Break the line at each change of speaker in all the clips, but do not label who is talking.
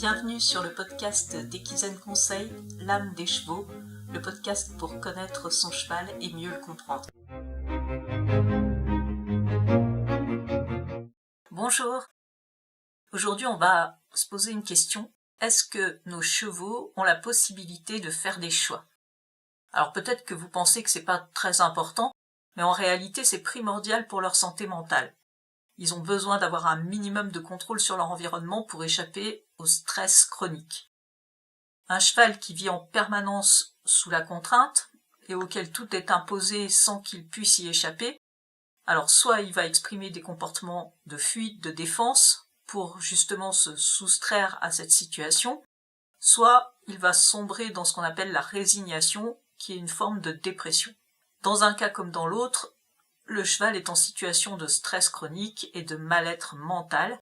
Bienvenue sur le podcast d'Equizen Conseil, l'âme des chevaux, le podcast pour connaître son cheval et mieux le comprendre. Bonjour. Aujourd'hui, on va se poser une question. Est-ce que nos chevaux ont la possibilité de faire des choix? Alors peut-être que vous pensez que c'est pas très important, mais en réalité, c'est primordial pour leur santé mentale. Ils ont besoin d'avoir un minimum de contrôle sur leur environnement pour échapper au stress chronique. Un cheval qui vit en permanence sous la contrainte et auquel tout est imposé sans qu'il puisse y échapper, alors soit il va exprimer des comportements de fuite, de défense, pour justement se soustraire à cette situation, soit il va sombrer dans ce qu'on appelle la résignation, qui est une forme de dépression. Dans un cas comme dans l'autre, le cheval est en situation de stress chronique et de mal-être mental,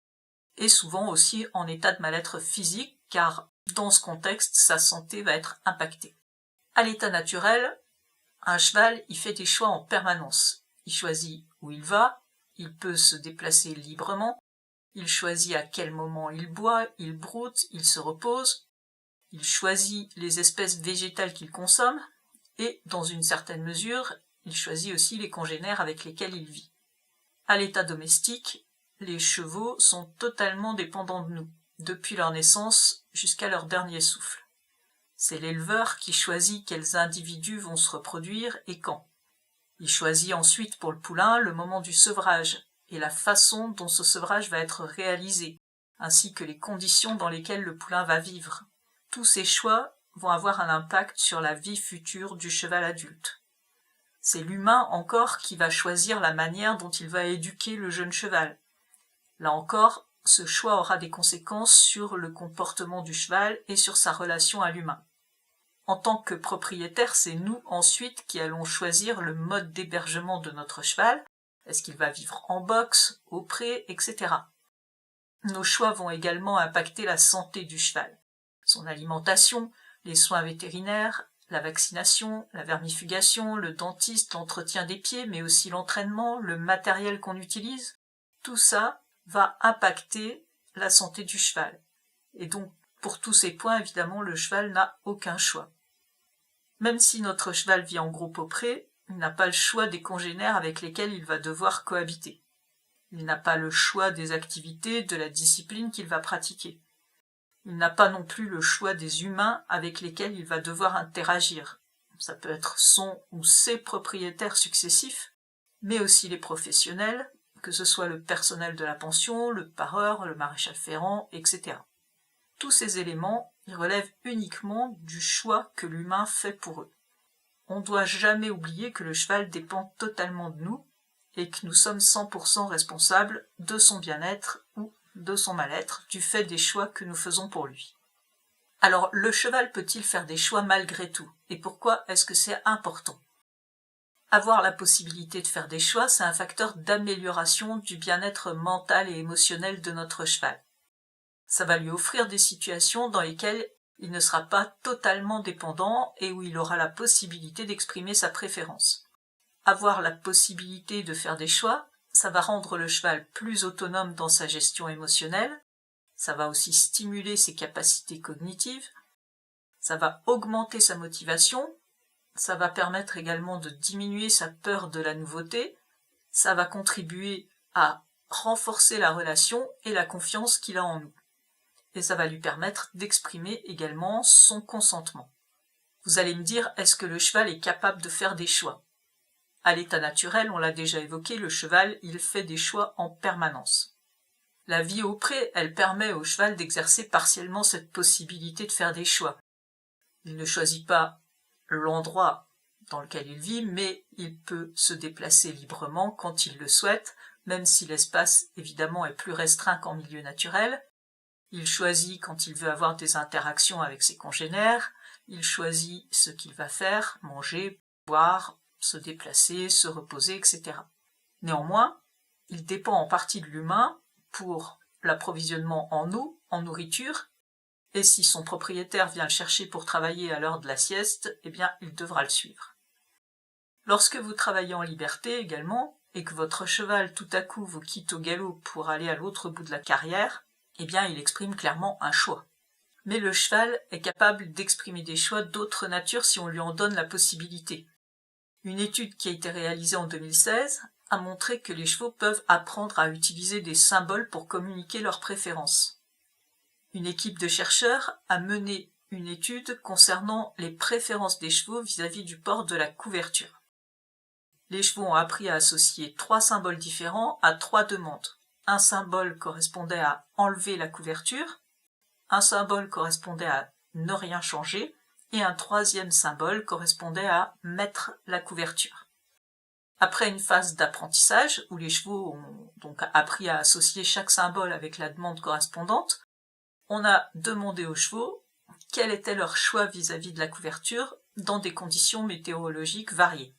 et souvent aussi en état de mal-être physique, car dans ce contexte, sa santé va être impactée. À l'état naturel, un cheval, il fait des choix en permanence. Il choisit où il va, il peut se déplacer librement, il choisit à quel moment il boit, il broute, il se repose, il choisit les espèces végétales qu'il consomme, et dans une certaine mesure, il choisit aussi les congénères avec lesquels il vit. À l'état domestique, les chevaux sont totalement dépendants de nous, depuis leur naissance jusqu'à leur dernier souffle. C'est l'éleveur qui choisit quels individus vont se reproduire et quand. Il choisit ensuite pour le poulain le moment du sevrage et la façon dont ce sevrage va être réalisé, ainsi que les conditions dans lesquelles le poulain va vivre. Tous ces choix vont avoir un impact sur la vie future du cheval adulte. C'est l'humain encore qui va choisir la manière dont il va éduquer le jeune cheval. Là encore, ce choix aura des conséquences sur le comportement du cheval et sur sa relation à l'humain. En tant que propriétaire, c'est nous ensuite qui allons choisir le mode d'hébergement de notre cheval. Est-ce qu'il va vivre en box, au pré, etc. Nos choix vont également impacter la santé du cheval, son alimentation, les soins vétérinaires, la vaccination, la vermifugation, le dentiste, l'entretien des pieds, mais aussi l'entraînement, le matériel qu'on utilise, tout ça va impacter la santé du cheval. Et donc, pour tous ces points, évidemment, le cheval n'a aucun choix. Même si notre cheval vit en groupe au pré, il n'a pas le choix des congénères avec lesquels il va devoir cohabiter. Il n'a pas le choix des activités, de la discipline qu'il va pratiquer. Il n'a pas non plus le choix des humains avec lesquels il va devoir interagir. Ça peut être son ou ses propriétaires successifs, mais aussi les professionnels, que ce soit le personnel de la pension, le pareur, le maréchal ferrant, etc. Tous ces éléments, ils relèvent uniquement du choix que l'humain fait pour eux. On ne doit jamais oublier que le cheval dépend totalement de nous et que nous sommes 100% responsables de son bien-être ou de son mal-être, du fait des choix que nous faisons pour lui. Alors, le cheval peut-il faire des choix malgré tout? Et pourquoi est-ce que c'est important? Avoir la possibilité de faire des choix, c'est un facteur d'amélioration du bien-être mental et émotionnel de notre cheval. Ça va lui offrir des situations dans lesquelles il ne sera pas totalement dépendant et où il aura la possibilité d'exprimer sa préférence. Avoir la possibilité de faire des choix, ça va rendre le cheval plus autonome dans sa gestion émotionnelle, ça va aussi stimuler ses capacités cognitives, ça va augmenter sa motivation, ça va permettre également de diminuer sa peur de la nouveauté, ça va contribuer à renforcer la relation et la confiance qu'il a en nous. Et ça va lui permettre d'exprimer également son consentement. Vous allez me dire, est-ce que le cheval est capable de faire des choix? À l'état naturel, on l'a déjà évoqué, le cheval, il fait des choix en permanence. La vie au pré, elle permet au cheval d'exercer partiellement cette possibilité de faire des choix. Il ne choisit pas l'endroit dans lequel il vit, mais il peut se déplacer librement quand il le souhaite, même si l'espace, évidemment, est plus restreint qu'en milieu naturel. Il choisit quand il veut avoir des interactions avec ses congénères, il choisit ce qu'il va faire, manger, boire, se déplacer, se reposer, etc. Néanmoins, il dépend en partie de l'humain pour l'approvisionnement en eau, en nourriture, et si son propriétaire vient le chercher pour travailler à l'heure de la sieste, eh bien, il devra le suivre. Lorsque vous travaillez en liberté également, et que votre cheval tout à coup vous quitte au galop pour aller à l'autre bout de la carrière, eh bien, il exprime clairement un choix. Mais le cheval est capable d'exprimer des choix d'autre nature si on lui en donne la possibilité. Une étude qui a été réalisée en 2016 a montré que les chevaux peuvent apprendre à utiliser des symboles pour communiquer leurs préférences. Une équipe de chercheurs a mené une étude concernant les préférences des chevaux vis-à-vis du port de la couverture. Les chevaux ont appris à associer 3 symboles différents à 3 demandes. Un symbole correspondait à enlever la couverture, un symbole correspondait à ne rien changer, et un 3e symbole correspondait à mettre la couverture. Après une phase d'apprentissage, où les chevaux ont donc appris à associer chaque symbole avec la demande correspondante, on a demandé aux chevaux quel était leur choix vis-à-vis de la couverture dans des conditions météorologiques variées.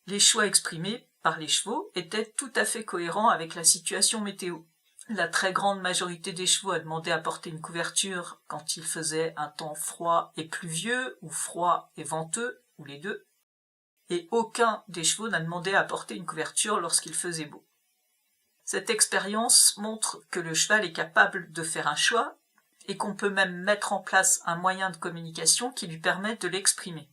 Les choix exprimés par les chevaux étaient tout à fait cohérents avec la situation météo. La très grande majorité des chevaux a demandé à porter une couverture quand il faisait un temps froid et pluvieux, ou froid et venteux, ou les deux, et aucun des chevaux n'a demandé à porter une couverture lorsqu'il faisait beau. Cette expérience montre que le cheval est capable de faire un choix et qu'on peut même mettre en place un moyen de communication qui lui permet de l'exprimer.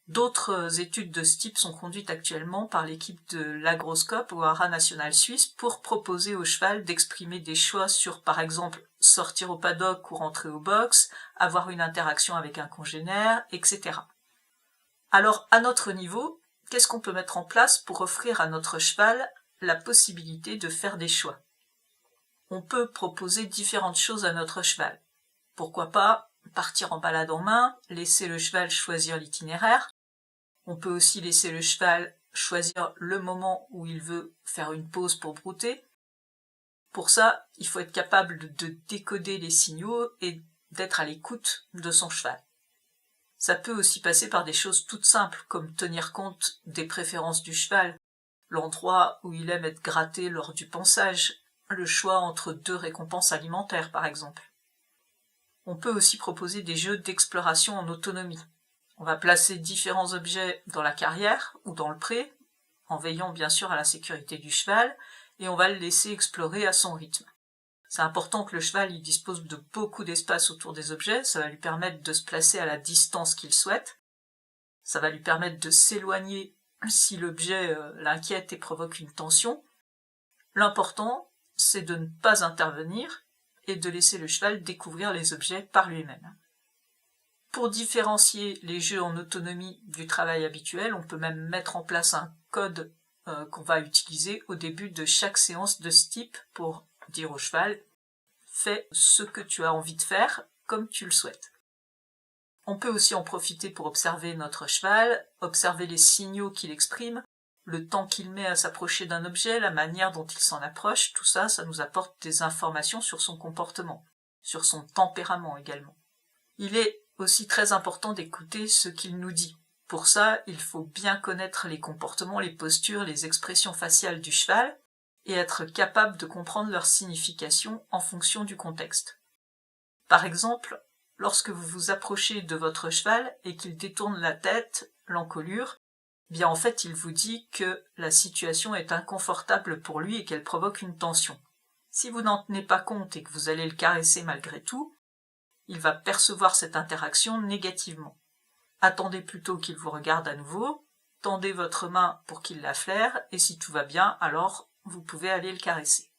D'autres études de ce type sont conduites actuellement par l'équipe de l'Agroscope au Haras national suisse pour proposer au cheval d'exprimer des choix sur, par exemple, sortir au paddock ou rentrer au box, avoir une interaction avec un congénère, etc. Alors, à notre niveau, qu'est-ce qu'on peut mettre en place pour offrir à notre cheval la possibilité de faire des choix? On peut proposer différentes choses à notre cheval. Pourquoi pas partir en balade en main, laisser le cheval choisir l'itinéraire. On peut aussi laisser le cheval choisir le moment où il veut faire une pause pour brouter. Pour ça, il faut être capable de décoder les signaux et d'être à l'écoute de son cheval. Ça peut aussi passer par des choses toutes simples, comme tenir compte des préférences du cheval, l'endroit où il aime être gratté lors du pansage, le choix entre 2 récompenses alimentaires par exemple. On peut aussi proposer des jeux d'exploration en autonomie. On va placer différents objets dans la carrière ou dans le pré, en veillant bien sûr à la sécurité du cheval, et on va le laisser explorer à son rythme. C'est important que le cheval il dispose de beaucoup d'espace autour des objets, ça va lui permettre de se placer à la distance qu'il souhaite, ça va lui permettre de s'éloigner si l'objet l'inquiète et provoque une tension. L'important, c'est de ne pas intervenir et de laisser le cheval découvrir les objets par lui-même. Pour différencier les jeux en autonomie du travail habituel, on peut même mettre en place un code qu'on va utiliser au début de chaque séance de ce type pour dire au cheval « fais ce que tu as envie de faire comme tu le souhaites ». On peut aussi en profiter pour observer notre cheval, observer les signaux qu'il exprime, le temps qu'il met à s'approcher d'un objet, la manière dont il s'en approche, tout ça, ça nous apporte des informations sur son comportement, sur son tempérament également. Il est aussi très important d'écouter ce qu'il nous dit. Pour ça, il faut bien connaître les comportements, les postures, les expressions faciales du cheval et être capable de comprendre leur signification en fonction du contexte. Par exemple, lorsque vous vous approchez de votre cheval et qu'il détourne la tête, l'encolure, bien en fait il vous dit que la situation est inconfortable pour lui et qu'elle provoque une tension. Si vous n'en tenez pas compte et que vous allez le caresser malgré tout, il va percevoir cette interaction négativement. Attendez plutôt qu'il vous regarde à nouveau, tendez votre main pour qu'il la flaire, et si tout va bien, alors vous pouvez aller le caresser.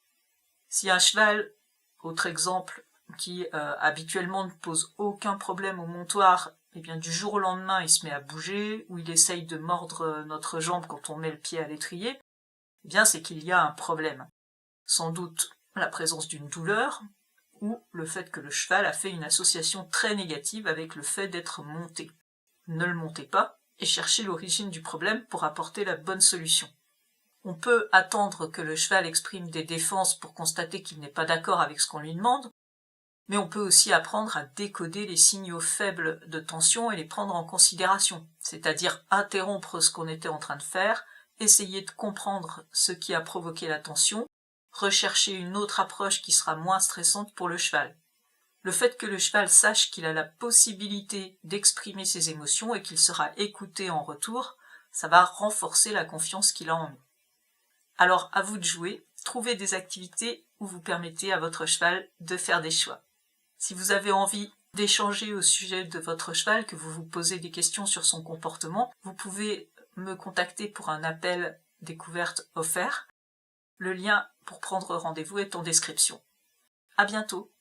Si un cheval, autre exemple, qui habituellement ne pose aucun problème au montoir, et bien du jour au lendemain il se met à bouger, ou il essaye de mordre notre jambe quand on met le pied à l'étrier, eh bien c'est qu'il y a un problème. Sans doute la présence d'une douleur, ou le fait que le cheval a fait une association très négative avec le fait d'être monté. Ne le montez pas et cherchez l'origine du problème pour apporter la bonne solution. On peut attendre que le cheval exprime des défenses pour constater qu'il n'est pas d'accord avec ce qu'on lui demande, mais on peut aussi apprendre à décoder les signaux faibles de tension et les prendre en considération, c'est-à-dire interrompre ce qu'on était en train de faire, essayer de comprendre ce qui a provoqué la tension, rechercher une autre approche qui sera moins stressante pour le cheval. Le fait que le cheval sache qu'il a la possibilité d'exprimer ses émotions et qu'il sera écouté en retour, ça va renforcer la confiance qu'il a en nous. Alors à vous de jouer, trouvez des activités où vous permettez à votre cheval de faire des choix. Si vous avez envie d'échanger au sujet de votre cheval, que vous vous posez des questions sur son comportement, vous pouvez me contacter pour un appel découverte offert. Le lien pour prendre rendez-vous est en description. À bientôt!